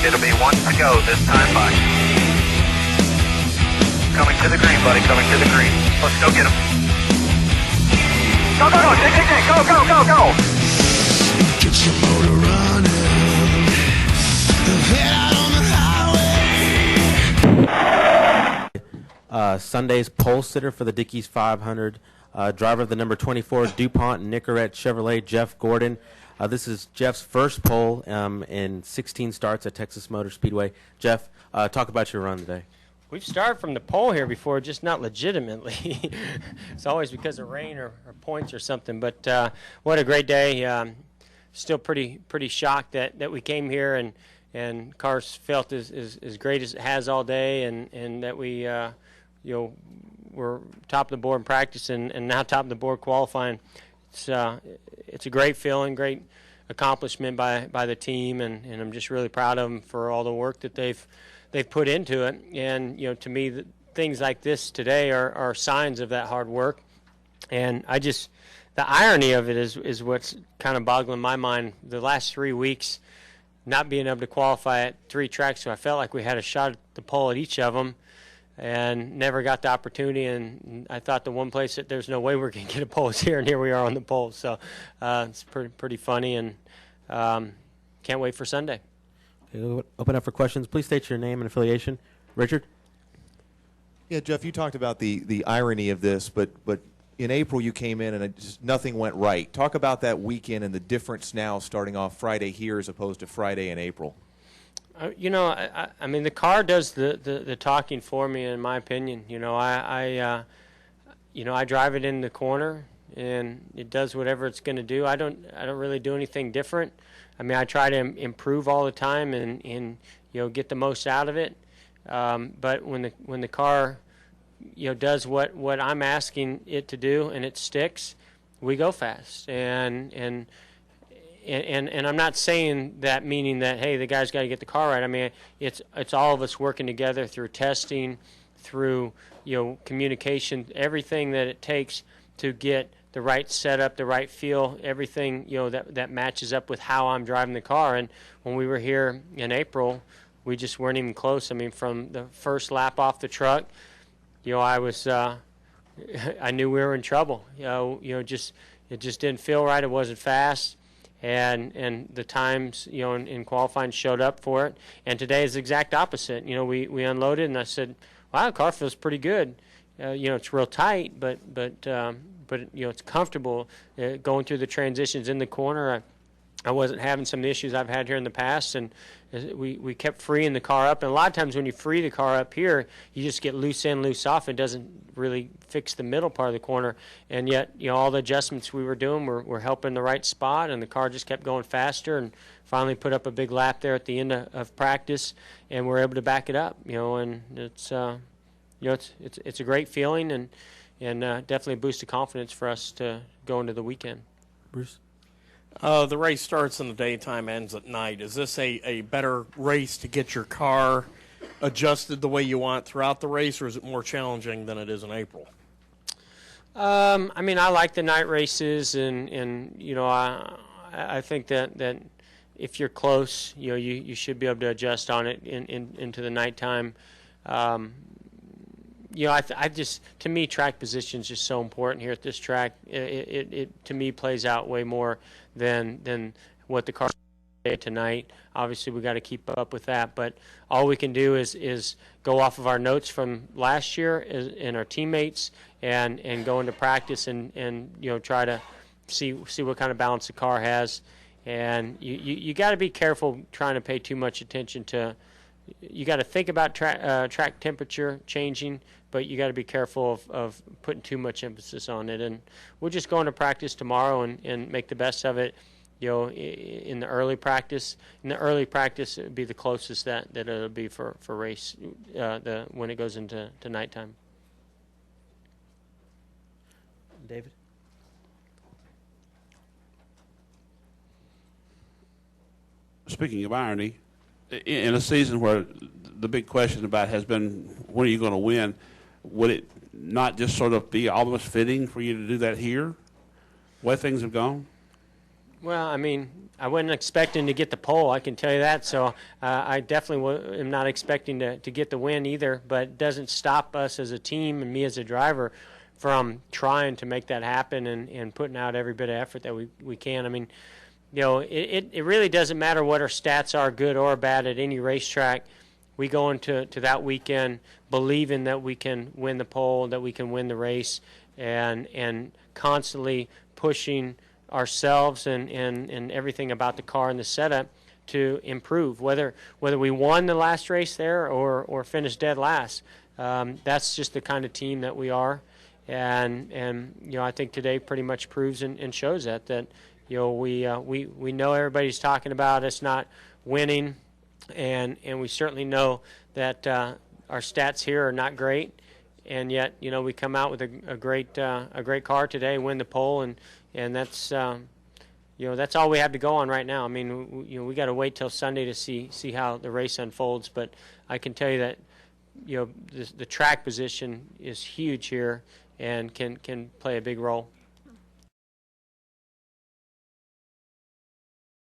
It'll be 1 to go this time by. Coming to the green, buddy, coming to the green. Let's go get him. Go, go, go, go, go, go, go. Get your motor running. Head out on the highway. Sunday's pole sitter for the Dickies 500. Driver of the number 24 DuPont Nicorette Chevrolet, Jeff Gordon. This is Jeff's first pole in 16 starts at Texas Motor Speedway. Jeff, talk about your run today. We've started from the pole here before, just not legitimately. It's always because of rain or points or something. But what a great day. Still pretty shocked that we came here and cars felt as great as it has all day, and that we we're top of the board in practice and now top of the board qualifying. It's a great feeling, great accomplishment by the team, and I'm just really proud of them for all the work that they've put into it. And to me, things like this today are signs of that hard work. And the irony of it is what's kind of boggling my mind. The last 3 weeks, not being able to qualify at 3 tracks, so I felt like we had a shot at the pole at each of them, and never got the opportunity. And I thought the one place that there's no way we're going to get a pole is here, and here we are on the pole. So it's pretty funny, and can't wait for Sunday. Okay, open up for questions. Please state your name and affiliation. Richard? Yeah, Jeff, you talked about the irony of this, but in April you came in and nothing went right. Talk about that weekend and the difference now starting off Friday here as opposed to Friday in April. I mean, the car does the talking for me, in my opinion. I drive it in the corner, and it does whatever it's going to do. I don't really do anything different. I mean, I try to improve all the time and get the most out of it. But when the car does what I'm asking it to do and it sticks, we go fast. And I'm not saying that meaning that, hey, the guy's got to get the car right. I mean, it's all of us working together through testing, through communication, everything that it takes to get the right setup, the right feel, everything that matches up with how I'm driving the car. And when we were here in April, we just weren't even close. I mean, from the first lap off the truck, I knew we were in trouble. It just didn't feel right. It wasn't fast. And the times, in qualifying showed up for it. And today is the exact opposite. We unloaded, and I said, wow, the car feels pretty good. It's real tight, but it's comfortable going through the transitions in the corner. I wasn't having some of the issues I've had here in the past, and we kept freeing the car up. And a lot of times when you free the car up here, you just get loose in, loose off. It doesn't really fix the middle part of the corner. And yet, all the adjustments we were doing were helping the right spot, and the car just kept going faster, and finally put up a big lap there at the end of practice, and we're able to back it up. And it's it's a great feeling, and definitely a boost of confidence for us to go into the weekend. Bruce? The race starts in the daytime, ends at night. Is this a better race to get your car adjusted the way you want throughout the race, or is it more challenging than it is in April? I mean, I like the night races, and I think that if you're close, you should be able to adjust on it into the nighttime. I just, to me, track position is just so important here at this track. It to me plays out way more than what the car did tonight. Obviously, we got to keep up with that, but all we can do is go off of our notes from last year and our teammates, and go into practice and try to see what kind of balance the car has. And you got to be careful trying to pay too much attention to. You got to think about track temperature changing, but you got to be careful of putting too much emphasis on it. And we'll just go into practice tomorrow and make the best of it. In the early practice. In the early practice, it would be the closest that it'll be for race when it goes into nighttime. David? Speaking of irony, in a season where the big question about has been when are you going to win, would it not just sort of be almost fitting for you to do that here, the way things have gone? Well, I mean, I wasn't expecting to get the pole, I can tell you that. So I definitely am not expecting to get the win either. But it doesn't stop us as a team and me as a driver from trying to make that happen and putting out every bit of effort that we can. I mean, it really doesn't matter what our stats are, good or bad, at any racetrack. We go into that weekend believing that we can win the pole, that we can win the race, and constantly pushing ourselves and everything about the car and the setup to improve. Whether we won the last race there or finished dead last, that's just the kind of team that we are. And I think today pretty much proves and shows that we know everybody's talking about us not winning, and we certainly know that our stats here are not great, and yet we come out with a great car today, win the pole, and that's that's all we have to go on right now. I mean, we got to wait till Sunday to see how the race unfolds, but I can tell you that the track position is huge here and can play a big role.